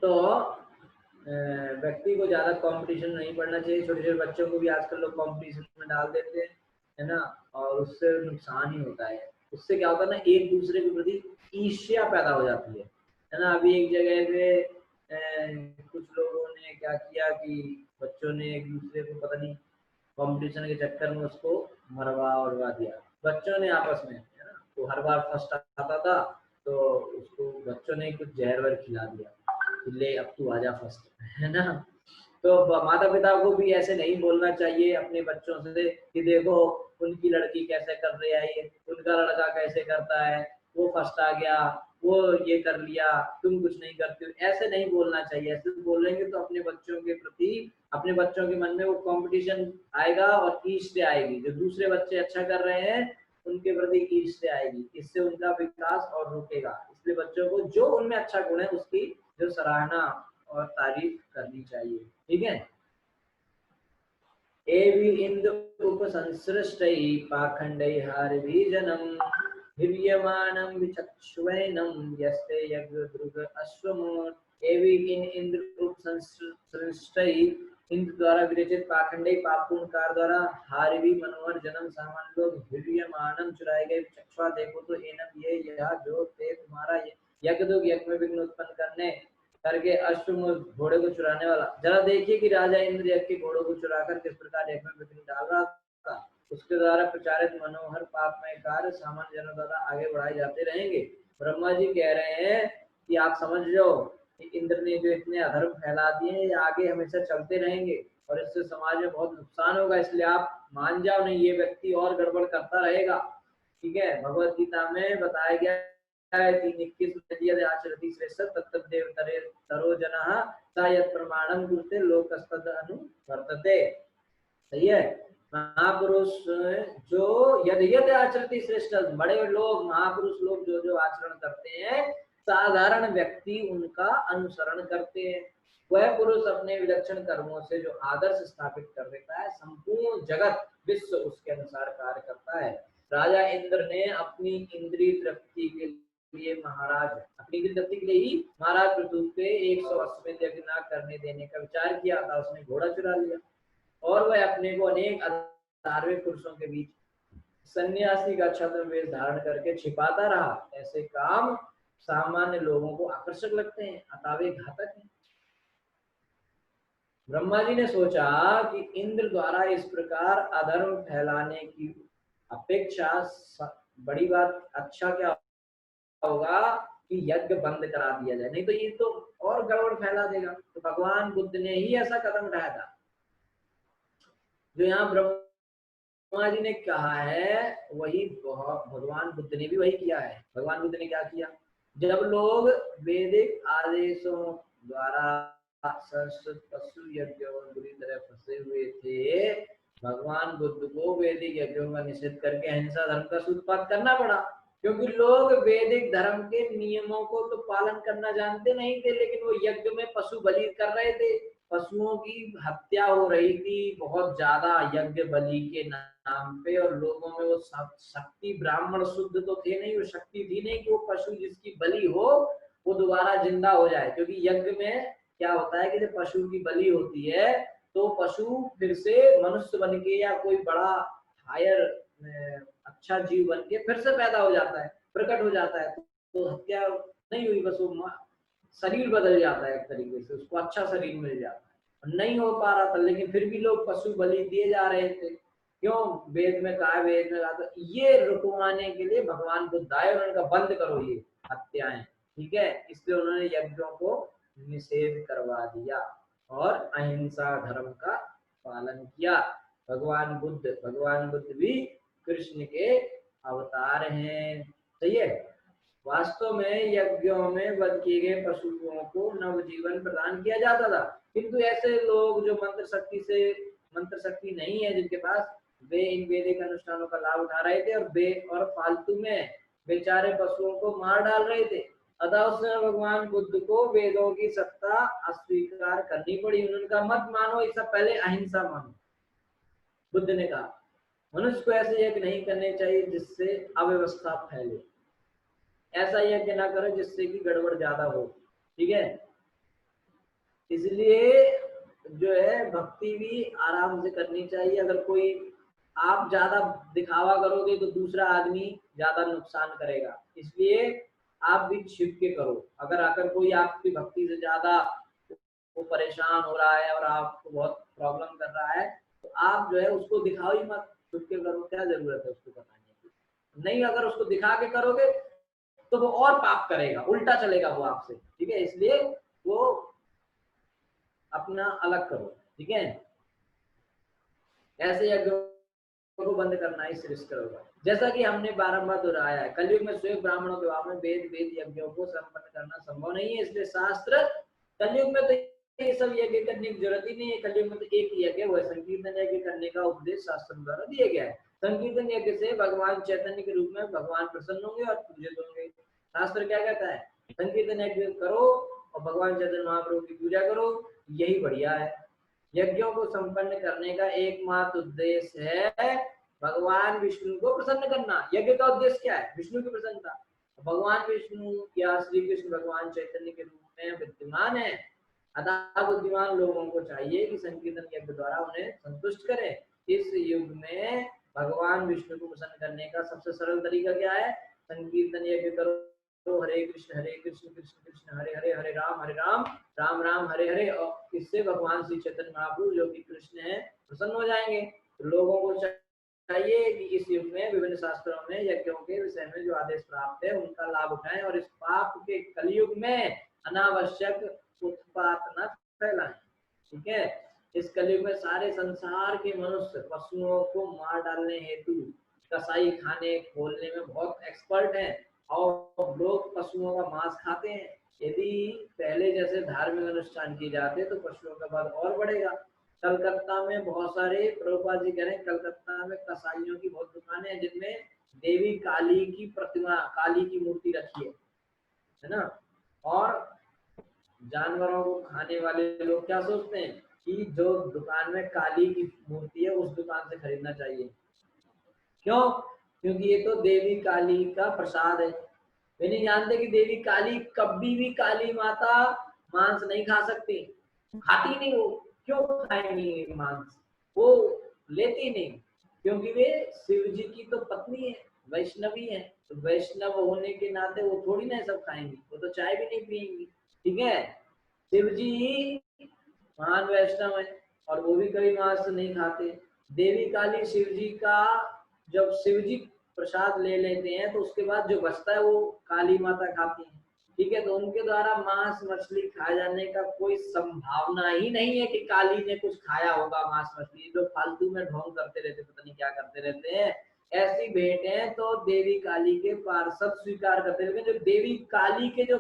तो व्यक्ति को ज्यादा कंपटीशन नहीं पढ़ना चाहिए। छोटे छोटे बच्चों को भी आजकल लोग कंपटीशन में डाल देते हैं, है ना, और उससे नुकसान ही होता है। उससे क्या होता है ना, एक दूसरे के प्रति ईर्ष्या पैदा हो जाती है ना। अभी एक जगह पे कुछ लोगों ने क्या किया कि बच्चों ने एक दूसरे को पता नहीं कंपटीशन के चक्कर में उसको मरवा उड़वा दिया बच्चों ने आपस में, है ना। तो हर बार फर्स्ट आता था तो उसको बच्चों ने कुछ जहर वहर खिला दिया कि ले अब तू आजा फर्स्ट, है ना। तो माता पिता को भी ऐसे नहीं बोलना चाहिए अपने बच्चों से कि देखो उनकी लड़की कैसे कर रही है, ये उनका लड़का कैसे करता है, वो फर्स्ट आ गया, वो ये कर लिया, तुम कुछ नहीं करते हो। ऐसे नहीं बोलना चाहिए। ऐसे बोलेंगे तो अपने बच्चों के प्रति, अपने बच्चों के मन में वो कंपटीशन आएगा और ईर्ष्या आएगी। जो दूसरे बच्चे अच्छा कर रहे हैं उनके प्रति ईर्ष्या आएगी, इससे उनका विकास और रुकेगा। इसलिए बच्चों को जो उनमें अच्छा गुण है उसकी जो सराहना और तारीफ करनी चाहिए। ठीक है। एवि इंद उपसंसृष्टैः पाखंडैः हारबीजनम् हिर्यमाणं विचक्षुवैनं यस्ते यज्ञदृग अश्वमूत्। एवि इन इंद्र उपसंसृष्टैः, इंद्र द्वारा विरचित पाखंडई पाप पूर्ण कार द्वारा हारवी मनोहर जन्म सामान्य लोग हिर्यमाणम चुराए गए चक्षुआ देखो तो एनम ये यह जो ते तुम्हारा यज्ञ यज्ञ में विघ्न उत्पन्न करने करके अश्वमूल घोड़े को चुराने वाला। जरा देखिए कि राजा इंद्र यज्ञ के घोड़ों को चुराकर किस प्रकार यज्ञ में विघ्न डाल रहा था। उसके द्वारा प्रचारित मनोहर पापमय कार्य सामान्य जनों द्वारा आगे बढ़ाए जाते रहेंगे। ब्रह्मा जी कह रहे हैं कि आप समझ लो कि इंद्र ने जो इतने अधर्म फैला दिए हैं ये आगे हमेशा चलते रहेंगे और इससे समाज में बहुत नुकसान होगा। इसलिए आप मान जाओ नहीं, ये व्यक्ति और गड़बड़ करता रहेगा। ठीक है। भगवत गीता में बताया गया है 3:21 आचरति श्रेष्ठ तत्तदेव तरो जनः सा यत् प्रमाणं कुरुते लोकस्तद अनुवर्तते। सही है। महापुरुष जो यद यद आचरति श्रेष्ठ, बड़े लोग महापुरुष लोग जो जो आचरण करते हैं साधारण व्यक्ति उनका अनुसरण करते हैं। वह पुरुष अपने विलक्षण कर्मों से जो आदर्श स्थापित कर देता है संपूर्ण जगत विश्व उसके अनुसार कार्य करता है। राजा इंद्र ने अपनी इंद्रिय तृप्ति के लिए महाराज अपनी इंद्रिय तृप्ति के लिए ही महाराज पृथु पे 180 यज्ञ न करने देने का विचार किया था। उसने घोड़ा चुरा लिया और वह अपने को अनेक धार्मिक पुरुषों के बीच सन्यासी का छद्म वेश धारण करके छिपाता रहा। ऐसे काम सामान्य लोगों को आकर्षक लगते हैं अतः वे घातक हैं। ब्रह्मा जी ने सोचा कि इंद्र द्वारा इस प्रकार अधर्म फैलाने की अपेक्षा बड़ी बात अच्छा क्या होगा कि यज्ञ बंद करा दिया जाए, नहीं तो ये तो और गड़बड़ फैला देगा। तो भगवान बुद्ध ने ही ऐसा कदम उठाया था। जो यहाँ ब्रह्मा जी ने कहा है वही भगवान बुद्ध ने भी वही किया है। भगवान बुद्ध ने क्या किया, जब लोग वैदिक आदेशों द्वारा संस्कृत पशु यज्ञों में बुरी तरह फंसे हुए थे, भगवान बुद्ध को वैदिक यज्ञों का निषेध करके अहिंसा धर्म का सूत्रपात करना पड़ा। क्योंकि लोग वैदिक धर्म के नियमों को तो पालन करना जानते नहीं थे, लेकिन वो यज्ञ में पशु बलि कर रहे थे, पशुओं की हत्या हो रही थी बहुत ज्यादा यज्ञ बलि के नाम पे। और लोगों में वो शक्ति, ब्राह्मण शुद्ध तो थे नहीं, वो शक्ति थी नहीं कि वो पशु जिसकी बलि हो वो दोबारा जिंदा हो जाए। क्योंकि यज्ञ में क्या होता है कि जब पशु की बलि होती है तो पशु फिर से मनुष्य बन के या कोई बड़ा हायर अच्छा जीव बन के फिर से पैदा हो जाता है, प्रकट हो जाता है। तो हत्या नहीं हुई, बस वो शरीर बदल जाता है एक तरीके से, उसको अच्छा शरीर मिल जाता है। नहीं हो पा रहा था लेकिन फिर भी लोग पशु बलि दिए जा रहे थे। क्यों? वेद में कहा, वेद में कहा था ये रुकवाने के लिए भगवान बुद्ध आए, उन्होंने कहा बंद करो ये हत्याएं। ठीक है। इसलिए उन्होंने यज्ञों को निषेध करवा दिया और अहिंसा धर्म का पालन किया। भगवान बुद्ध भी कृष्ण के अवतार हैं। सही है। वास्तव में यज्ञों में वध किए गए पशुओं को नवजीवन प्रदान किया जाता था, किंतु ऐसे लोग जो मंत्र शक्ति नहीं है जिनके पास, वे इन वैदिक अनुष्ठानों का लाभ उठा रहे थे और फालतू में बेचारे पशुओं को मार डाल रहे थे। अतः उसने भगवान बुद्ध को वेदों की सत्ता अस्वीकार करनी पड़ी। उन्होंने कहा मत मानो, इससे पहले अहिंसा मानो। बुद्ध ने कहा मनुष्य को ऐसे यज्ञ नहीं करने चाहिए जिससे अव्यवस्था फैले, ऐसा यज्ञ ना करो जिससे कि गड़बड़ ज्यादा हो। ठीक है। इसलिए जो है भक्ति भी आराम से करनी चाहिए। अगर कोई आप ज्यादा दिखावा करोगे तो दूसरा आदमी ज्यादा नुकसान करेगा, इसलिए आप भी छिप के करो। अगर कोई आपकी भक्ति से ज्यादा वो परेशान हो रहा है और आपको बहुत प्रॉब्लम कर रहा है, तो आप जो है उसको दिखाओ ही मत, छुप के करो, क्या जरूरत है उसको बताने की। नहीं, अगर उसको दिखा के करोगे तो वो और पाप करेगा, उल्टा चलेगा वो आपसे, ठीक है। इसलिए वो अपना अलग करो, ठीक है। ऐसे यज्ञों को बंद करना ही श्रेष्ठ होगा। जैसा कि हमने बारंबार दोहराया है, कलयुग में स्वयं ब्राह्मणों के भाव में वेद यज्ञों को संपन्न करना संभव नहीं है। इसलिए शास्त्र कलयुग में तो ये सब यज्ञ करने की जरूरत ही नहीं है। कलयुग में तो एक ही यज्ञ, वो संकीर्तन यज्ञ करने का उपदेश शास्त्र द्वारा दिया गया है। संकीर्तन यज्ञ से भगवान चैतन्य के रूप में भगवान प्रसन्न होंगे और पूजित होंगे। शास्त्र क्या कहता है? संकीर्तन यज्ञ करो और भगवान चैतन्य महाप्रभु की पूजा करो, यही बढ़िया है। यज्ञों को संपन्न करने का एकमात्र उद्देश्य है भगवान विष्णु को प्रसन्न करना। यज्ञ का उद्देश्य क्या है? विष्णु की प्रसन्नता। भगवान विष्णु या श्री कृष्ण भगवान चैतन्य के रूप में विद्यमान है, अतः बुद्धिमान लोगों को चाहिए कि संकीर्तन यज्ञ द्वारा उन्हें संतुष्ट करें। इस युग में भगवान विष्णु को प्रसन्न करने का सबसे सरल तरीका क्या है? संकीर्तन यज्ञ करो, हरे कृष्ण कृष्ण कृष्ण हरे हरे, हरे राम राम राम हरे हरे। और इससे भगवान श्री चैतन्य महाप्रभु जो कि कृष्ण है प्रसन्न हो जाएंगे। तो लोगों को चाहिए कि इस युग में विभिन्न शास्त्रों में यज्ञों के विषय में जो आदेश प्राप्त है उनका लाभ उठाएं और इस पाप के कलयुग में अनावश्यक उत्पात न फैलाएं, ठीक है। इस कलयुग में सारे संसार के मनुष्य पशुओं को मार डालने हेतु कसाई खाने खोलने में बहुत एक्सपर्ट हैं और लोग पशुओं का मांस खाते हैं। यदि पहले जैसे धार्मिक अनुष्ठान किए जाते तो पशुओं का बल और बढ़ेगा। कलकत्ता में बहुत सारे, प्रभुपाद जी कह रहे हैं, कलकत्ता में कसाईयों की बहुत दुकानें हैं जिनमें देवी काली की प्रतिमा, काली की मूर्ति रखी है ना। और जानवरों को खाने वाले लोग क्या सोचते हैं कि जो दुकान में काली की मूर्ति है उस दुकान से खरीदना चाहिए। क्यों? क्योंकि ये तो देवी काली का प्रसाद है। वे नहीं जानते कि देवी काली कभी भी, काली माता मांस नहीं खा सकती, खाती नहीं वो। क्यों खाएंगी मांस? वो लेती नहीं, क्योंकि वे शिव जी की तो पत्नी है, वैष्णवी है। तो वैष्णव होने के नाते वो थोड़ी ना सब खाएंगी, वो तो चाय भी नहीं पिएंगी, ठीक है। शिव जी महान वैष्णव है और वो भी कभी मांस नहीं खाते। देवी काली शिव जी का, जब शिव जी प्रसाद ले लेते हैं तो उसके बाद जो बचता है वो काली माता खाती है, ठीक है। तो उनके द्वारा मांस मछली खाए जाने का कोई संभावना ही नहीं है कि काली ने कुछ खाया होगा मांस मछली। जो फालतू में ढोंग करते रहते, पता नहीं क्या करते रहते हैं। ऐसी भेंटें तो देवी काली के पार्षद स्वीकार करते हैं, लेकिन जो देवी काली के जो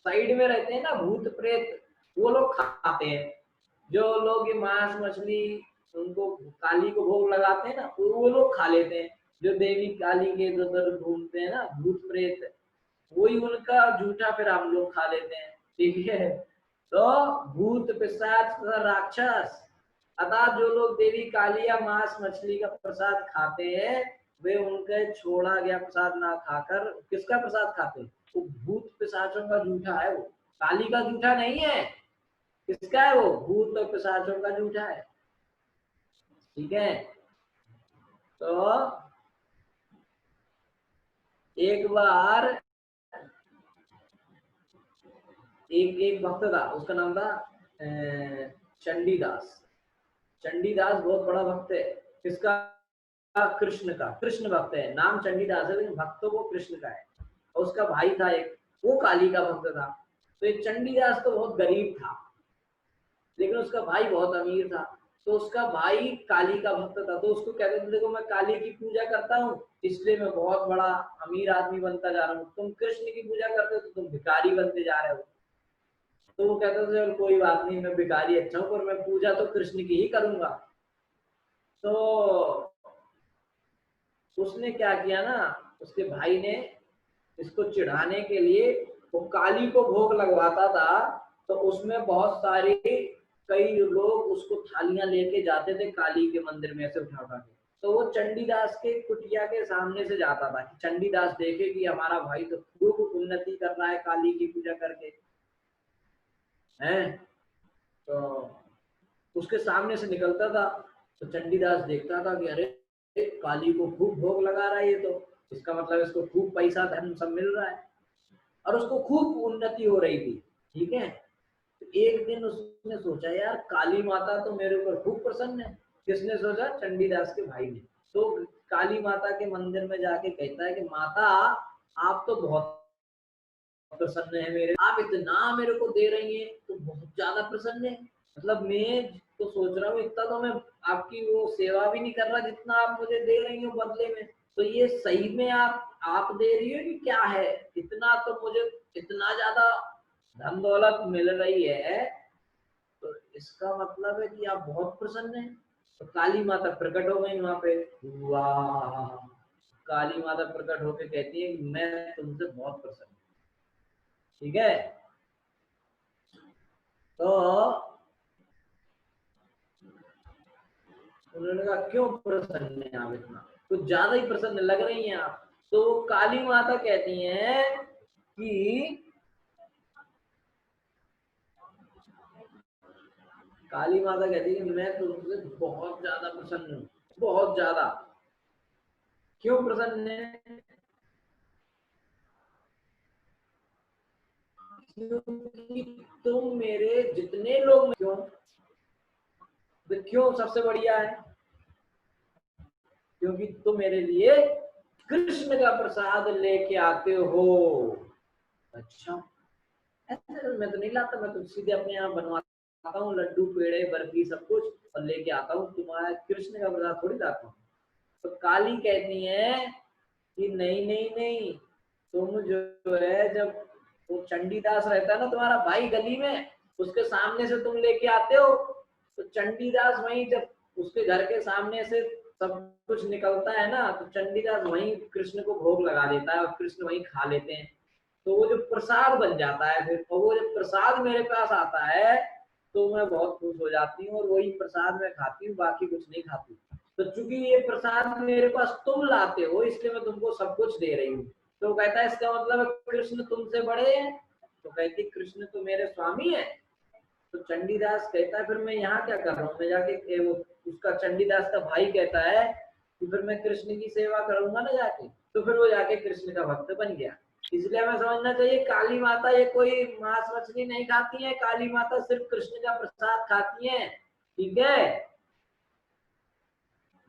साइड में रहते हैं ना भूत प्रेत, वो लोग खाते हैं। जो लोग ये मांस मछली उनको काली को भोग लगाते हैं ना, वो लोग खा लेते हैं। जो देवी काली के इधर घूमते हैं ना भूत प्रेत, वही उनका जूठा फिर हम लोग खा लेते हैं, ठीक है। तो भूत पिशाच राक्षस, अतः जो लोग देवी काली या मांस मछली का प्रसाद खाते हैं वे उनके छोड़ा गया प्रसाद ना खाकर किसका प्रसाद खाते? वो भूत पिशाचों का जूठा है, वो काली का जूठा नहीं है। किसका है? वो भूत और पिशाचों का जूठा है, ठीक है। तो एक बार एक भक्त था, उसका नाम था चंडीदास। चंडीदास बहुत बड़ा भक्त है। किसका? कृष्ण का। कृष्ण भक्त है, नाम चंडीदास है लेकिन भक्त वो कृष्ण का है। और उसका भाई था एक, वो काली का भक्त था। तो ये चंडीदास तो बहुत गरीब था लेकिन उसका भाई बहुत अमीर था। तो उसका भाई काली का भक्त था, तो उसको कहते थे देखो मैं काली की पूजा करता हूँ इसलिए मैं बहुत बड़ा अमीर आदमी बनता जा रहा हूँ, तुम कृष्ण की पूजा करते हो तो तुम भिखारी बनते जा रहे हो। तो वो कहता था चलो कोई बात नहीं, मैं भिखारी अच्छा हूँ पर मैं पूजा तो कृष्ण की ही करूंगा। तो उसने क्या किया ना, उसके भाई ने इसको चिढ़ाने के लिए वो काली को भोग लगवाता था। तो उसमें बहुत सारी, कई लोग उसको थालियां लेके जाते थे काली के मंदिर में ऐसे उठा उठा के। तो वो चंडीदास के कुटिया के सामने से जाता था कि चंडीदास देखे कि हमारा भाई तो खूब उन्नति कर रहा है काली की पूजा करके, हैं। उसके सामने से निकलता था तो चंडीदास देखता था कि अरे काली को खूब भोग लगा रहा है ये, तो इसका मतलब इसको खूब पैसा धन सब मिल रहा है और उसको खूब उन्नति हो रही थी। ठीक है, तो एक दिन उसने सोचा यार काली माता तो मेरे ऊपर खूब प्रसन्न है। किसने सोचा? चंडीदास के भाई ने। तो काली माता के मंदिर में जाके कहता है कि माता आप तो बहुत प्रसन्न है मेरे, आप इतना मेरे को दे रही हैं तो बहुत ज्यादा प्रसन्न है। मतलब मैं तो सोच रहा हूँ इतना तो मैं आपकी वो सेवा भी नहीं कर रहा जितना आप मुझे दे रही हो बदले में। तो ये सही में आप दे रही हो कि क्या है? इतना तो मुझे इतना ज्यादा धन दौलत मिल रही है तो इसका मतलब है कि आप बहुत प्रसन्न हैं। तो काली माता प्रकट हो गई वहां पे। वाह! काली माता प्रकट होके कहती है कि मैं तुमसे बहुत प्रसन्न हूँ। ठीक है, तो उन्होंने कहा क्यों प्रसन्न है आप? इतना कुछ ज्यादा ही प्रसन्न लग रही हैं आप। तो काली माता कहती हैं कि काली माता कहती है कि मैं तुमसे बहुत ज्यादा प्रसन्न हूँ, बहुत ज्यादा। क्यों प्रसन्न है? क्योंकि तुम मेरे जितने लोग, क्यों क्यों सबसे बढ़िया है? क्योंकि तुम मेरे लिए कृष्ण का प्रसाद लेके आते हो। अच्छा, ऐसे मैं तो नहीं लाता, मैं तो सीधे अपने यहाँ बनवाता हूँ लड्डू पेड़े बर्फी सब कुछ और लेके आता हूँ, तुम्हारा कृष्ण का प्रसाद थोड़ी लाता हूँ। तो काली कहती है कि नहीं नहीं नहीं, तुम जो है जब वो चंडीदास रहता है ना तुम्हारा भाई गली में, उसके सामने से तुम लेके आते हो, तो चंडीदास वहीं जब उसके घर के सामने से सब कुछ निकलता है ना तो चंडीदास वहीं कृष्ण को भोग लगा देता है और कृष्ण वहीं खा लेते हैं। तो वो जो प्रसाद बन जाता है फिर, और वो जब प्रसाद मेरे पास आता है तो मैं बहुत खुश हो जाती हूँ और वही प्रसाद मैं खाती हूँ, बाकी कुछ नहीं खाती। तो चूंकि ये प्रसाद मेरे पास तुम लाते हो इसलिए मैं तुमको सब कुछ दे रही हूँ। तो कहता है इसका मतलब कृष्ण तुमसे बड़े हैं? तो कहती कृष्ण तो मेरे स्वामी है। तो चंडीदास कहता है फिर मैं यहाँ क्या कर रहा हूँ, मैं जाके वो उसका चंडीदास का भाई कहता है कि फिर मैं कृष्ण की सेवा करूंगा ना जाके। तो फिर वो जाके कृष्ण का भक्त बन गया। इसलिए हमें समझना चाहिए काली माता ये कोई मांस मछली नहीं खाती है, काली माता सिर्फ कृष्ण का प्रसाद खाती है। ठीक है,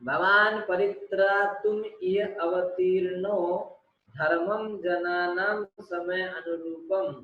भवान परित्रातुम इह अवतीर्णो धर्मम जनानां समय अनुरूपम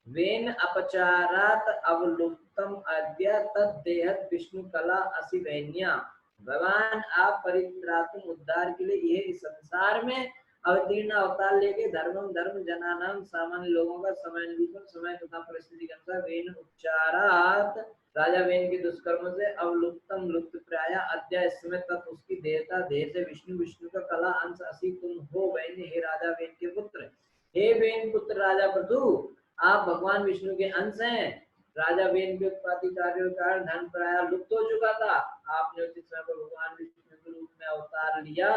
वेन अपचारात अवलुप्तम अद्य तद्देहत विष्णु कला असि वैन्या। भगवान आप परित्रातुम उद्धार के लिए यह इस संसार में अवतीर्ण अवतार लेके धर्मम धर्म जनानाम सामान्य लोगों का समय अनुरूप समय तथा परिस्थिति के अनुसार वेन उपचारात राजा वेन के दुष्कर्मों से अवलुप्तम लुप्त प्राय अद्य इस समय तक उसकी देहता देह से विष्णु विष्णु का कला अंश असी तुम हो वैन्य हे राजा वेन के पुत्र। हे वेन पुत्र राजा प्रभु, आप भगवान विष्णु के अंश हैं। राजा वेन के उत्पत्ति कार्यों के कारण धन प्राय लुप्त हो चुका था, आपने उचित समय पर भगवान विष्णु के रूप में अवतार लिया।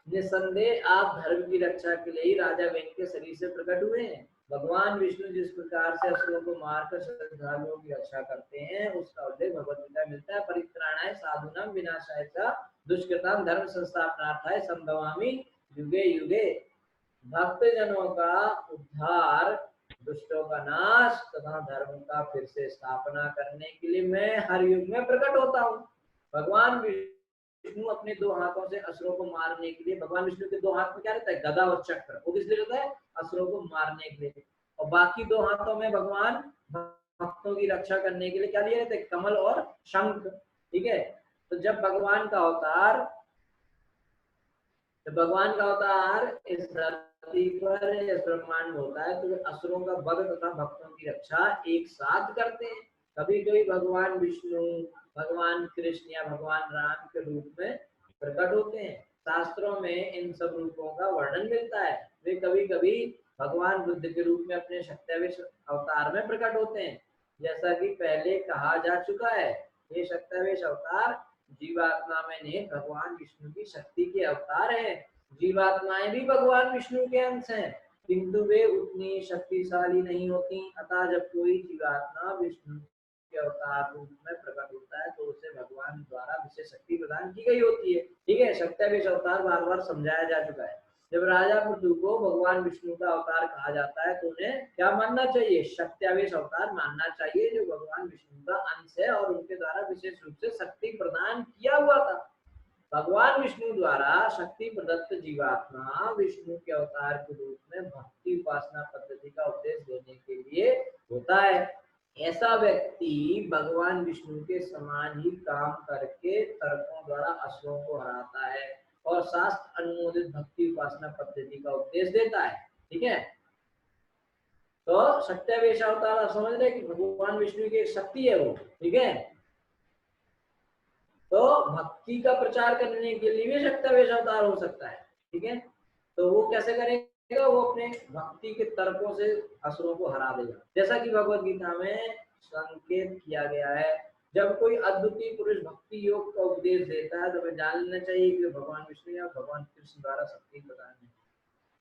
निसंदेह आप धर्म की रक्षा के लिए ही राजा वेन के शरीर से प्रकट हुए हैं। भगवान विष्णु जिस प्रकार से असुरों को मारकर श्रद्धालुओं की रक्षा करते हैं उसका उल्लेख भगवत गीता में मिलता है। परित्राणाय साधुनां विनाशाय च दुष्कृतां धर्म संस्थापनार्थाय संभवामि युगे युगे। भक्त जनों का उद्धार, दुष्टों का नाश तथा धर्म का फिर से स्थापना करने के लिए मैं हर युग में प्रकट होता हूँ। भगवान विष्णु अपने दो हाथों से असुरों को मारने के लिए, भगवान विष्णु के दो हाथ में क्या रहता है? गदा और चक्र। वो किस लिए रहता है? असुरों को मारने के लिए। और बाकी दो हाथों में भगवान भक्तों की रक्षा करने के लिए क्या लिए रहते हैं? कमल और शंख। ठीक है, तो जब भगवान का अवतार, जब भगवान का अवतार इस धरती पर इस ब्रह्मांड में होता है तो असुरों का वध तथा भक्तों की रक्षा एक साथ करते हैं। कभी कभी भगवान विष्णु, भगवान कृष्ण या भगवान राम के रूप में प्रकट होते हैं। शास्त्रों में इन सब रूपों का वर्णन मिलता है। वे कभी कभी भगवान बुद्ध के रूप में अपने शक्त्यावेश अवतार में प्रकट होते हैं। जैसा कि पहले कहा जा चुका है, ये शक्त्यावेश अवतार जीवात्मा में नहीं भगवान विष्णु की शक्ति के अवतार है। जीवात्माएं भी भगवान विष्णु के अंश हैं किंतु वे उतनी शक्तिशाली नहीं होती। अतः जब कोई जीवात्मा विष्णु के अवतार रूप में प्रकट होता है तो उसे भगवान द्वारा विशेष शक्ति प्रदान की गई होती है। ठीक है, सत्यावेश अवतार बार बार समझाया जा चुका है। जब राजा पृथु को भगवान विष्णु का अवतार कहा जाता है तो उन्हें क्या मानना चाहिए? सत्यावेश अवतार मानना चाहिए, जो भगवान विष्णु का अंश है और उनके द्वारा विशेष रूप से शक्ति प्रदान किया हुआ था। भगवान विष्णु द्वारा शक्ति प्रदत्त जीवात्मा विष्णु के अवतार के रूप में भक्ति उपासना पद्धति का उपदेश देने के लिए होता है। ऐसा व्यक्ति भगवान विष्णु के समान ही काम करके तर्कों द्वारा असुरों को हराता है और शास्त्र अनुमोदित भक्ति उपासना पद्धति का उपदेश देता है। ठीक है, तो सत्यावेश अवतार आप समझ रहे कि भगवान विष्णु की एक शक्ति है वो। ठीक है, तो भक्ति का प्रचार करने के लिए भी सत्यावेश अवतार हो सकता है। ठीक है, तो वो कैसे करेगा? वो अपने भक्ति के तर्कों से असुरों को हरा देगा, जैसा कि भगवत गीता में संकेत किया गया है। जब कोई अद्वितीय पुरुष भक्ति योग का उपदेश देता है तो हमें जान लेना चाहिए कि भगवान विष्णु या भगवान कृष्ण द्वारा शक्ति प्रदान है।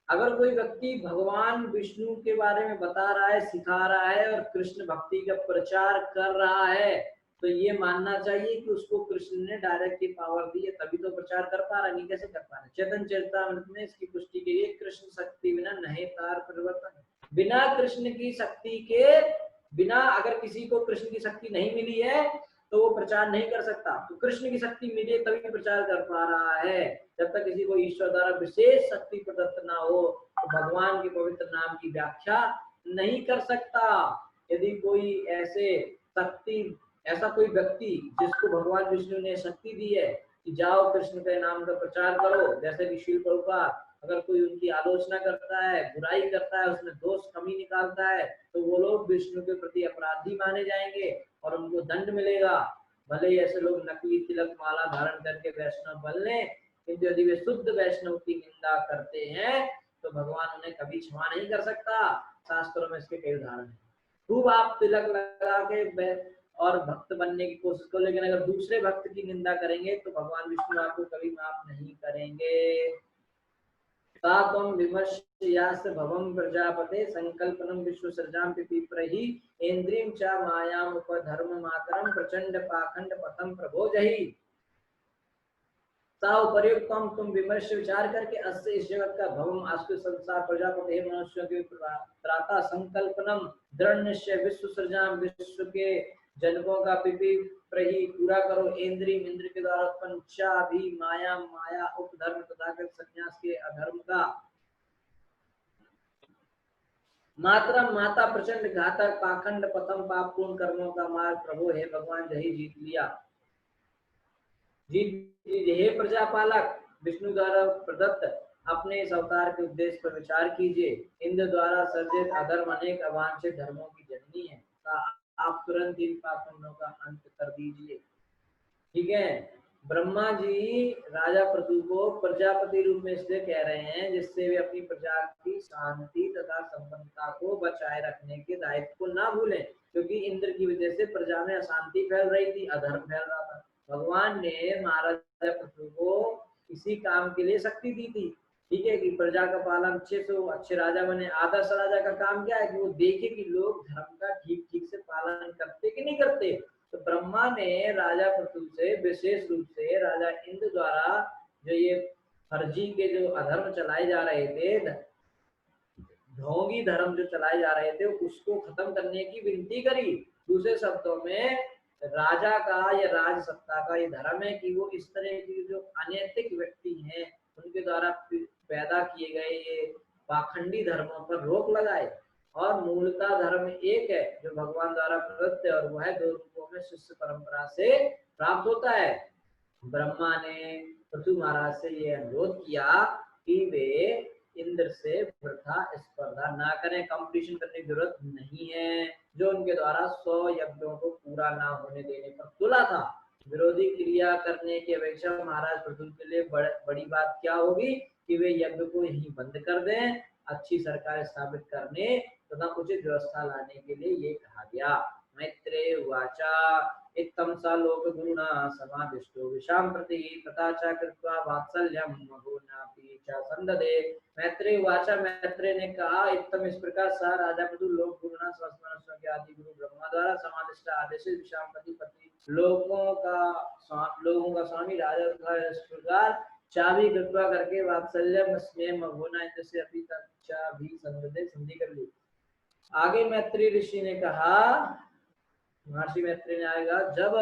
अगर कोई व्यक्ति भगवान विष्णु के बारे में बता रहा है, सिखा रहा है और कृष्ण भक्ति का प्रचार कर रहा है तो ये मानना चाहिए कि उसको कृष्ण ने डायरेक्ट की पावर दी है, तभी तो प्रचार कर पा रहा है, नहीं कैसे कर पा रहा है। चैतन्य चरितामृत में इसकी पुष्टि के लिए कृष्ण शक्ति बिना नहीं तार परिवर्तन, बिना कृष्ण की शक्ति के बिना अगर किसी को कृष्ण की शक्ति नहीं मिली है तो वो प्रचार नहीं कर सकता। तो कृष्ण की शक्ति मिले तभी प्रचार कर पा रहा है। जब तक किसी को ईश्वर द्वारा विशेष शक्ति प्रदत्त ना हो तो भगवान के पवित्र नाम की व्याख्या नहीं कर सकता। यदि कोई ऐसा कोई व्यक्ति जिसको भगवान विष्णु ने शक्ति दी है कि जाओ कृष्ण के नाम का प्रचार करो, जैसे कि श्रील प्रभुपाद, अगर कोई उनकी आलोचना करता है, बुराई करता है, उसमें दोष कमी निकालता है तो वो लोग विष्णु के प्रति अपराधी माने जाएंगे और उनको दंड मिलेगा। भले ही ऐसे लोग नकली तिलक माला धारण करके वैष्णव बन लें, किंतु यदि वे शुद्ध वैष्णव की निंदा करते हैं तो भगवान उन्हें कभी क्षमा नहीं कर सकता। शास्त्रों में इसके कई उदाहरण हैं। खूब आप तिलक लगा के और भक्त बनने की कोशिश करो, लेकिन अगर दूसरे भक्त की निंदा करेंगे तो भगवान विष्णु आपको कभी माफ नहीं करेंगे। तात्वं विमर्शयास्य भवं प्रजापते संकल्पनम विश्वसर्जां पिपीप्रहि इंद्रियं च मायाम उपधर्ममातरं प्रचंड पाखंड पथम प्रभोजहि। सा उपर्युक्तम, तुम विमर्श विचार करके अस्य इस जगत का भवम आस्ते संसार प्रजापति मनुष्यों के त्राता संकल्पनम दृढ़ निश्चय विश्व सृजां, विश्व के जनकों का पिपी प्रही पूरा करो। इंद्र के द्वारा उत्पन्न चा भी माया माया उपधर्म तथा संन्यास के अधर्म का मात्रा माता प्रचंड घातक पाखंड पथम पाप पूर्ण कर्मों का मार्ग प्रभु हे भगवान जही जीत लिया। हे प्रजापालक, विष्णु द्वारा प्रदत्त अपने इस अवतार के उद्देश्य पर विचार कीजिए। इंद्र द्वारा सर्जित अधर्म अनेक अवांछित धर्मों की जननी है, आप तुरंत इन पाखंडों का अंत कर दीजिए। ठीक है, ब्रह्मा जी राजा पृथु को प्रजापति रूप में इसलिए कह रहे हैं जिससे वे अपनी प्रजा की शांति तथा संपन्नता को बचाए रखने के दायित्व को ना भूलें, क्योंकि इंद्र की वजह से प्रजा में अशांति फैल रही थी, अधर्म फैल रहा था। भगवान ने महाराजा पृथु को इसी काम के लिए शक्ति दी थी। ठीक है, कि प्रजा का पालन अच्छे से अच्छे राजा बने। आदर्श राजा का काम क्या है कि वो देखे कि लोग धर्म का ठीक ठीक से पालन करते कि नहीं करते। तो ब्रह्मा ने राजा पृथु से विशेष रूप से राजा इंद्र द्वारा जो ये फर्जी के जो अधर्म चलाए जा रहे थे, ढोंगी धर्म जो चलाए जा रहे थे, उसको खत्म करने की विनती करी। दूसरे शब्दों में राजा का या राज सत्ता का ये धर्म है कि वो इस तरह की जो अनैतिक व्यक्ति हैं उनके द्वारा पैदा किए गए ये पाखंडी धर्मों पर रोक लगाए। और मूलतः धर्म एक है जो भगवान द्वारा प्रदत्त है और वह दो रूपों में शिष्य परंपरा से प्राप्त होता है। ब्रह्मा ने पृथु महाराज से ये अनुरोध किया कि वे इंद्र से वृथा स्पर्धा ना करें, कंपटीशन करने की जरूरत नहीं है। जो उनके द्वारा 100 यज्ञों को पूरा ना होने देने पर तुला था। विरोधी क्रिया करने की अपेक्षा महाराज पृथु के लिए बड़ी बात क्या होगी कि वे यज्ञ को यहीं बंद कर दें। अच्छी सरकार स्थापित करने तथा उचित व्यवस्था लाने के लिए ये कहा गया। मैत्रेय उवाच इत्थं स लोकगुरुणा समादिष्टो विशां प्रति तथा च कृत्वा वात्सल्यं मघोनापि च संददे। मैत्रेय उवाच, मैत्रेय ने कहा, इत्थम इस प्रकार सा राजा पदु लोक गुरुणा समस्त के आदि गुरु ब्रह्मा द्वारा समादिष्ट आदेश विशाम पति लोगों का स्वामी राजा था। इस प्रकार चाबी कृपा करके वात्सल्य स्नेह मघोना जैसे अभी तक भी संधि कर ली। आगे मैत्री ऋषि ने कहा, महर्षि मैत्री ने आएगा, जब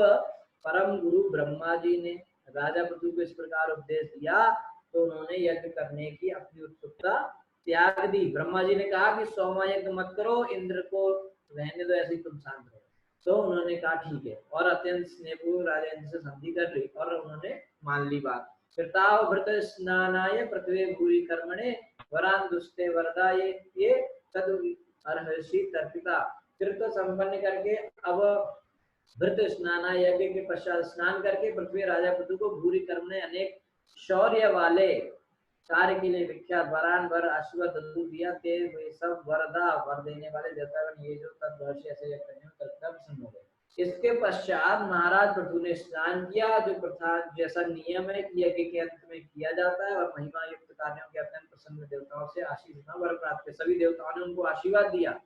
परम गुरु ब्रह्मा जी ने राजा पृथु को इस प्रकार उपदेश दिया तो उन्होंने यज्ञ करने की अपनी उत्सुकता त्याग दी। ब्रह्मा जी ने कहा कि 100वां यज्ञ मत करो, इंद्र को रहने दो, ऐसे ही तुम शांत रहो। तो उन्होंने कहा ठीक है, और अत्यंत स्नेहपूर्वक राजा इंद्र से संधि कर ली और उन्होंने मान ली बात। कृताव भृत स्नानाय पृथ्वी भूरि कर्मणे वरान दुष्टे वरदाये ये तद अर्हसि तर्पिता। कृत संपन्न करके अब भृत स्नान यज्ञ के पश्चात स्नान करके पृथ्वी राजा पृथु को भूरि कर्म ने अनेक शौर्य वाले कार्य के लिए विख्यात वरान वर आशीर्वाद दिया थे। वे सब वरदा वर देने वाले देवतागण ये जो तब ऐसे प्रसन्न हो गए। इसके पश्चात महाराज पृथु ने स्नान किया, जो प्रथा जैसा नियम है कि यज्ञ के अंत में किया जाता है, और महिमा युक्त कार्यों के अत्यंत प्रसन्न देवताओं से आशीष वर प्राप्त। सभी देवताओं ने उनको आशीर्वाद दिया।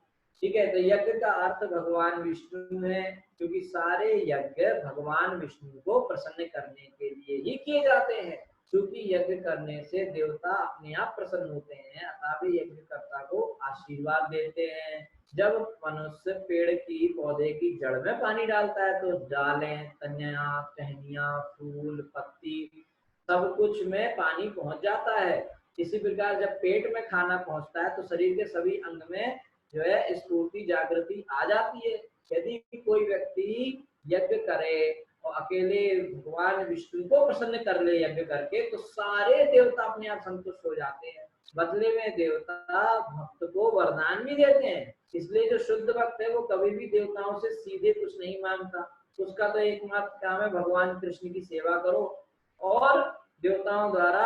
ठीक है, तो यज्ञ का अर्थ भगवान विष्णु है, क्योंकि सारे यज्ञ भगवान विष्णु को प्रसन्न करने के लिए ही किए जाते हैं। क्योंकि यज्ञ करने से देवता अपने आप प्रसन्न होते हैं, अतः वे यज्ञकर्ता को आशीर्वाद देते हैं। जब मनुष्य पेड़ की पौधे की जड़ में पानी डालता है तो डालें, तनिया, टहनियां, फूल, पत्ती सब कुछ में पानी पहुंच जाता है। इसी प्रकार जब पेट में खाना पहुंचता है तो शरीर के सभी अंग में जो है स्फूर्ति जागृति आ जाती है। यदि कोई व्यक्ति यज्ञ करे और अकेले भगवान विष्णु को प्रसन्न कर ले यज्ञ करके, तो सारे देवता अपने आप संतुष्ट हो जाते हैं। बदले में देवता भक्त को वरदान भी देते हैं। इसलिए जो शुद्ध भक्त है वो कभी भी देवताओं से सीधे कुछ नहीं मांगता। उसका तो एकमात्र काम है भगवान कृष्ण की सेवा करो, और देवताओं द्वारा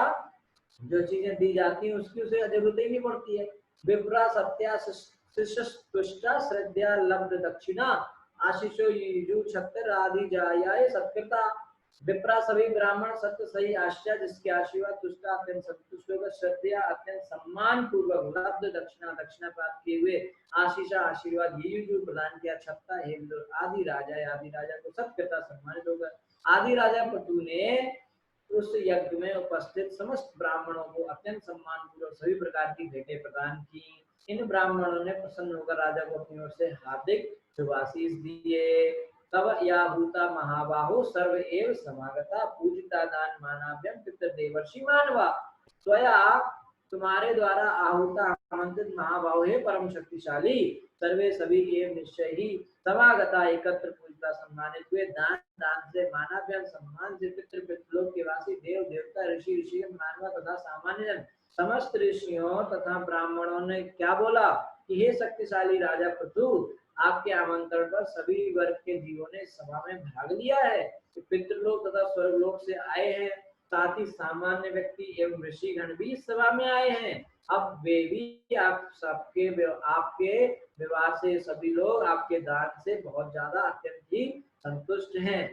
जो चीजें दी जाती हैं उसकी उसे जरूरत ही नहीं पड़ती है। विप्रा सत्या शिष्टा श्रद्धा लब्ध दक्षिणा आशीषो युजु छत्र आदि जायाय सत्कृता। विप्रा सभी ब्राह्मण सत्य सही आश्चर्य जिसके आशीर्वाद तुष्टा अत्यंत संतुष्ट होकर श्रद्धा अत्यंत सम्मान पूर्वक लब्ध दक्षिणा प्राप्त किए हुए आशीषा आशीर्वाद युजु प्रदान किया छत्ता हे आदि राजा को सत्कृता सम्मानित होकर आदि राजा पृथु ने उस यज्ञ में उपस्थित समस्त ब्राह्मणों को अत्यंत सम्मान पूर्वक सभी प्रकार की भेंटें प्रदान की। इन ब्राह्मणों ने प्रसन्न होकर राजा को अपनी ओर से हार्दिक शुभाशीष दिए। तब या भूता महाबाहो सर्व एव समागता पूजिता दान मानाभ्यम पितृदेवर्षि मानवा। स्वया तुम्हारे द्वारा आहुता आमंत्रित महाबाहो हे परम शक्तिशाली, सर्वे सभी एवं निश्चय ही समागता एकत्र पूजिता सम्मानित हुए। दान से मानाभ्यम सम्मान से पितृलोक के वासी देव देवता ऋषि ऋषि मानवा तथा सामान्य जन समस्त ऋषियों तथा ब्राह्मणों ने क्या बोला कि हे शक्तिशाली राजा पृथु, आपके आमंत्रण पर सभी वर्ग के जीवों ने सभा में भाग लिया है। पितृलोक तथा स्वर्गलोक से आए हैं, साथ ही सामान्य व्यक्ति एवं ऋषिगण भी इस सभा में आए हैं। अब वे भी आपके व्यवहार से सभी लोग आपके दान से बहुत ज्यादा अत्यंत ही संतुष्ट हैं।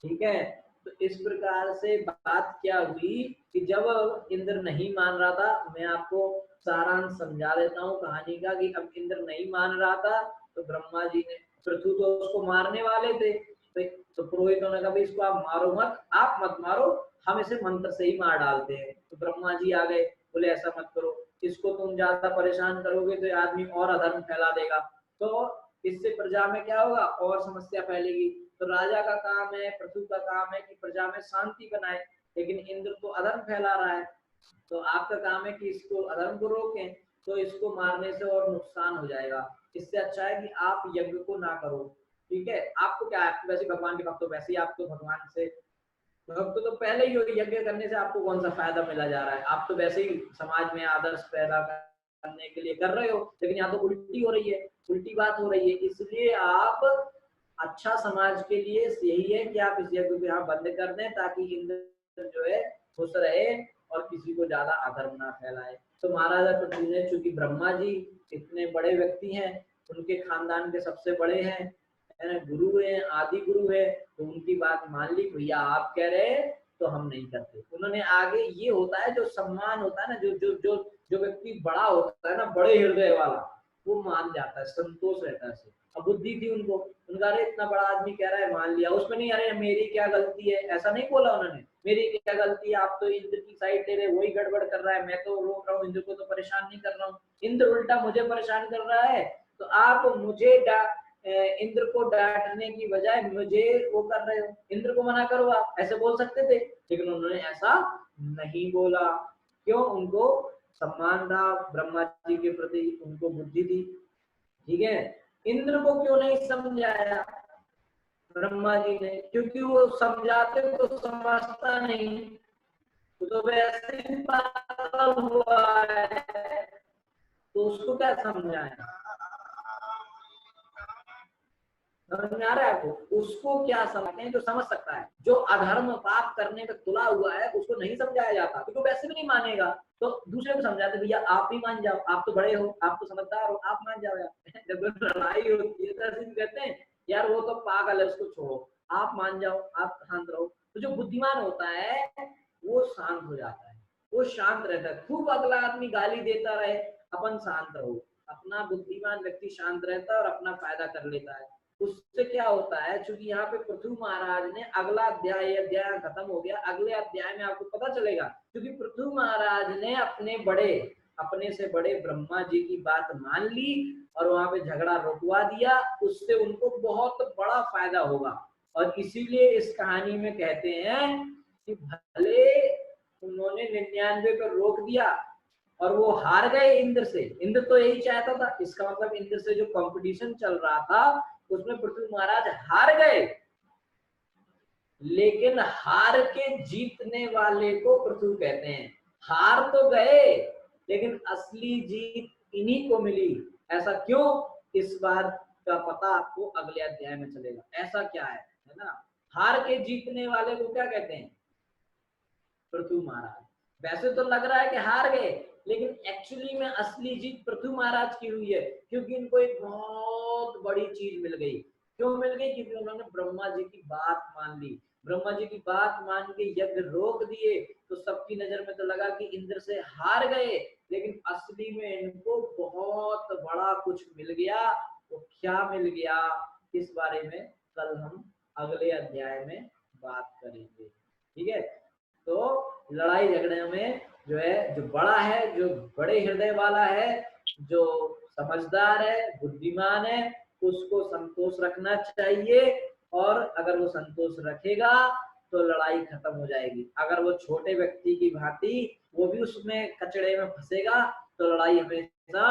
ठीक है, तो इस प्रकार से बात क्या हुई कि जब इंद्र नहीं मान रहा था, मैं आपको सारांश समझा देता हूँ कहानी का, कि अब इंद्र नहीं मान रहा था तो ब्रह्मा जी ने, पृथु तो उसको मारने वाले थे, तो पुरोहितों ने कहा इसको आप मारो मत, आप मत मारो, हम इसे मंत्र से ही मार डालते हैं। तो ब्रह्मा जी आ गए, बोले ऐसा मत करो, इसको तुम ज्यादा परेशान करोगे तो आदमी और अधर्म फैला देगा, तो इससे प्रजा में क्या होगा, और समस्या फैलेगी। तो राजा का काम है, पृथु का काम है कि प्रजा में शांति बनाए, लेकिन इंद्र तो अधर्म फैला रहा है, तो आपका काम है कि इसको अधर्म को रोकें। तो इसको मारने से और नुकसान हो जाएगा, इससे अच्छा है कि आप यज्ञ को ना करो। ठीक है, आपको क्या है, वैसे भगवान के भक्त हो, वैसे ही आपको भगवान से भक्त तो पहले ही हो, यज्ञ करने से आपको कौन सा फायदा मिला जा रहा है, आप तो वैसे ही समाज में आदर्श पैदा करने के लिए कर रहे हो, लेकिन यहाँ तो उल्टी हो रही है, उल्टी बात हो रही है। इसलिए आप अच्छा समाज के लिए यही है कि आप इस यज्ञ को यहाँ बंद कर दें, ताकि इंद्र जो है खुश रहे और किसी को ज्यादा अधर्म ना फैलाए। तो महाराजा पृथु ने, चूंकि ब्रह्मा जी इतने बड़े व्यक्ति हैं, उनके खानदान के सबसे बड़े हैं, है ना, गुरु है, आदि गुरु है, तो उनकी बात मान ली, भैया आप कह रहे हैं तो हम नहीं करते। उन्होंने आगे ये होता है जो सम्मान होता है ना, जो जो जो जो व्यक्ति बड़ा होता है ना, बड़े हृदय वाला, वो मान जाता है, संतोष रहता है। अब बुद्धि थी उनको, उनका अरे इतना बड़ा आदमी कह रहा है मान लिया, उसमें नहीं अरे मेरी क्या गलती है, ऐसा नहीं बोला उन्होंने, मेरी क्या गलती है, आप तो इंद्र की साइड ले रहे, वही गड़बड़ कर रहा है, मैं तो रोक रहा हूँ, इंद्र को तो परेशान नहीं कर रहा हूँ, इंद्र उल्टा मुझे परेशान कर रहा है, तो आप मुझे इंद्र को डांटने की बजाय मुझे वो कर रहे हो, इंद्र को मना करो, आप ऐसे बोल सकते थे, लेकिन उन्होंने ऐसा नहीं बोला। क्यों? उनको सम्मान था ब्रह्मा जी के प्रति, उनको बुद्धि थी। ठीक है, इंद्र को क्यों नहीं समझाया ब्रह्मा जी ने? क्योंकि वो समझाते तो समझता नहीं, वो तो वैसे ही पागल हुआ है, तो उसको क्या समझाएं? समझ में आ रहा है आपको? उसको क्या समझते हैं जो समझ सकता है, जो अधर्म पाप करने पे तुला हुआ है उसको नहीं समझाया जाता, क्योंकि तो वैसे भी नहीं मानेगा, तो दूसरे को समझाते भैया आप भी मान जाओ, आप तो बड़े हो, आप तो समझदार हो, आप मान जाओ यार। जब लड़ाई होती है तो ऐसे कहते हैं यार वो तो पागल है, उसको छोड़ो, आप मान जाओ, आप शांत रहो। तो जो बुद्धिमान होता है वो शांत हो जाता है, वो शांत रहता है, खूब अगला आदमी गाली देता रहे, अपन शांत रहो। अपना बुद्धिमान व्यक्ति शांत रहता है और अपना फायदा कर लेता है। उससे क्या होता है, चूंकि यहाँ पे पृथु महाराज ने अगला अध्याय खत्म हो गया, अगले अध्याय में आपको पता चलेगा, क्योंकि पृथु महाराज ने अपने से बड़े ब्रह्मा जी की बात मान ली और वहां पे झगड़ा रुकवा दिया, उससे उनको बहुत बड़ा फायदा होगा। और इसीलिए इस कहानी में कहते हैं कि भले उन्होंने 99 पर रोक दिया और वो हार गए इंद्र से, इंद्र तो यही चाहता था, इसका मतलब इंद्र से जो कंपटीशन चल रहा था उसमें पृथ्वी महाराज हार गए, लेकिन हार के जीतने वाले को पृथ्वी कहते हैं। हार तो गए लेकिन असली जीत इन्हीं को मिली। ऐसा क्यों? इस बात का पता आपको अगले अध्याय में चलेगा, ऐसा क्या है ना। हार के जीतने वाले को क्या कहते हैं? पृथु महाराज। वैसे तो लग रहा है कि हार गए, लेकिन एक्चुअली में असली जीत पृथु महाराज की हुई है, क्योंकि इनको एक बहुत बड़ी चीज मिल गई। क्यों मिल गई? क्योंकि उन्होंने ब्रह्मा जी की बात मान ली, ब्रह्मा जी की बात मान के यज्ञ रोक दिए, तो सबकी नजर में तो लगा कि इंद्र से हार गए, लेकिन असली में इनको बहुत बड़ा कुछ मिल गया। वो क्या मिल गया, इस बारे में कल हम अगले अध्याय में बात करेंगे। ठीक है, तो लड़ाई झगड़े में जो है, जो बड़ा है, जो बड़े हृदय वाला है, जो समझदार है, बुद्धिमान है, उसको संतोष रखना चाहिए, और अगर वो संतोष रखेगा तो लड़ाई खत्म हो जाएगी। अगर वो छोटे व्यक्ति की भांति वो भी उसमें कचड़े में फंसेगा तो लड़ाई हमेशा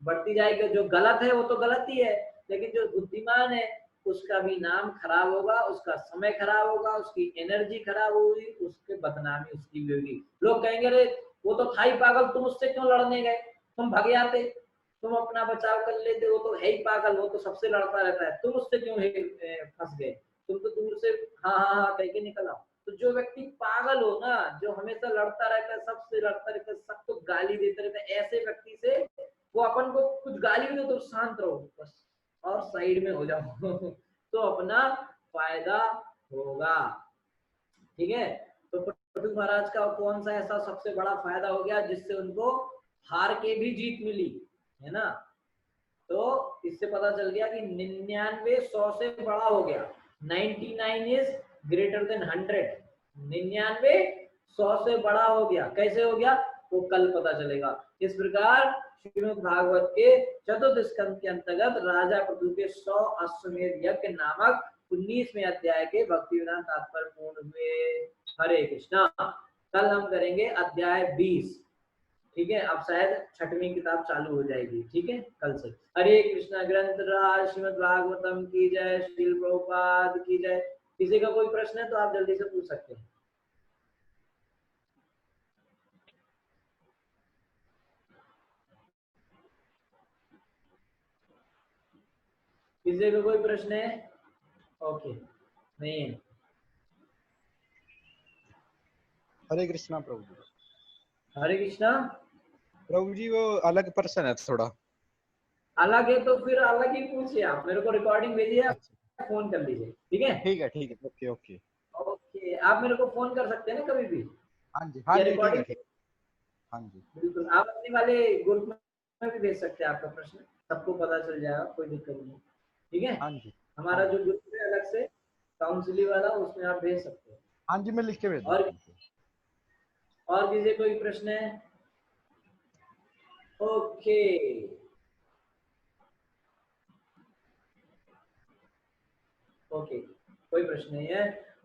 बढ़ती जाएगी। जो गलत है वो तो गलत ही है, लेकिन जो बुद्धिमान है उसका भी नाम खराब होगा, उसका समय खराब होगा, उसकी एनर्जी खराब होगी, उसके बदनामी उसकी भी होगी। लोग कहेंगे अरे वो तो था ही पागल, तुम उससे क्यों लड़ने गए, तुम भग जाते, तुम अपना बचाव कर लेते, वो तो है ही पागल, वो तो सबसे लड़ता रहता है, तुम उससे क्यों फंस गए, तुम तो दूर से हाँ हाँ हाँ कह के निकल आओ। तो जो व्यक्ति पागल हो ना, जो हमेशा लड़ता रहता है, सबसे लड़ता रहता है, सबको गाली देता रहता है, ऐसे व्यक्ति से वो अपन को कुछ गाली भी दे तो शांत रहो बस और साइड में हो जाओ तो अपना फायदा होगा। ठीक है, तो पृथ्वी महाराज का कौन सा ऐसा सबसे बड़ा फायदा हो गया जिससे उनको हार के भी जीत मिली, है ना। तो इससे पता चल गया कि 99 100 से बड़ा हो गया, 99 इज ग्रेटर देन 100, 99 100 से बड़ा हो गया। कैसे हो गया वो कल पता चलेगा। इस प्रकार श्रीमद् भागवत के चतुर्थ स्कंद के अंतर्गत राजा पृथु के 100 अश्वमेध यज्ञ नामक 19वें अध्याय के भक्ति वेदांत तात्पर्य पूर्ण हुए। हरे कृष्णा। कल हम करेंगे अध्याय 20। ठीक है, अब शायद छठवीं किताब चालू हो जाएगी। ठीक है, कल से। हरे कृष्णा। ग्रंथ राज श्रीमद् भागवतम की जय, श्रील प्रभुपाद की जय। किसी का कोई प्रश्न है तो आप जल्दी से पूछ सकते हैं। किसी का कोई प्रश्न है? ओके, नहीं है। हरे कृष्णा प्रभु जी। हरे कृष्णा। प्रभु जी वो अलग पर्सन है थोड़ा। अलग है तो फिर अलग ही पूछिए, आप मेरे को रिकॉर्डिंग भेजिए आप। फोन कर लीजिए, ठीक है। ठीक है, ओके ओके। ओके, आप मेरे को फोन कर सकते हैं ना कभी भी, हाँ ये जी ठीक है रिकॉर्डिंग। ठीक। हाँ जी। बिल्कुल, आप अपने वाले ग्रुप में भी भेज सकते हैं आपका प्रश्न, सबको पता चल जाएगा, कोई दिक्कत नहीं, ठीक है। हाँ जी। हाँ हमारा जो जी। ग्रुप है अलग से काउंसिलिंग वाला, उसमें आप भेज सकते हैं। हाँ जी, मैं लिख के भेज और दूंगा उनको। किसी कोई प्रश्न है? ओके, ओके, कोई प्रश्न नहीं है।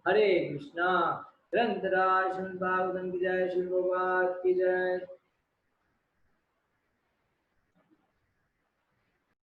हरे कृष्णा। ग्रंथराज श्रीमद् भागवतम की जय, श्री प्रभुपाद की जय।